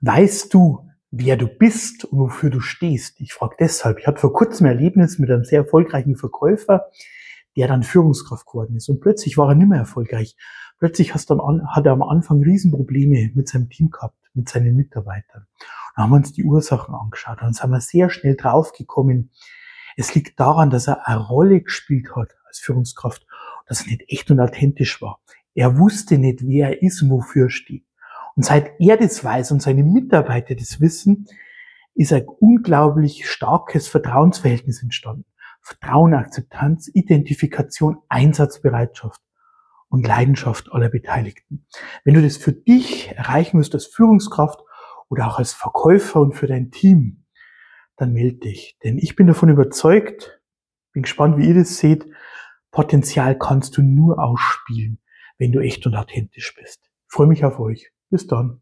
Weißt du, wer du bist und wofür du stehst? Ich frage deshalb. Ich hatte vor kurzem ein Erlebnis mit einem sehr erfolgreichen Verkäufer, der dann Führungskraft geworden ist. Und plötzlich war er nicht mehr erfolgreich. Plötzlich hat er am Anfang Riesenprobleme mit seinem Team gehabt, mit seinen Mitarbeitern. Da haben wir uns die Ursachen angeschaut. Dann sind wir sehr schnell draufgekommen. Es liegt daran, dass er eine Rolle gespielt hat als Führungskraft, dass er nicht echt und authentisch war. Er wusste nicht, wer er ist und wofür er steht. Und seit er das weiß und seine Mitarbeiter das wissen, ist ein unglaublich starkes Vertrauensverhältnis entstanden. Vertrauen, Akzeptanz, Identifikation, Einsatzbereitschaft und Leidenschaft aller Beteiligten. Wenn du das für dich erreichen willst als Führungskraft oder auch als Verkäufer und für dein Team, dann melde dich. Denn ich bin davon überzeugt, bin gespannt, wie ihr das seht, Potenzial kannst du nur ausspielen, wenn du echt und authentisch bist. Ich freue mich auf euch. Bis dann.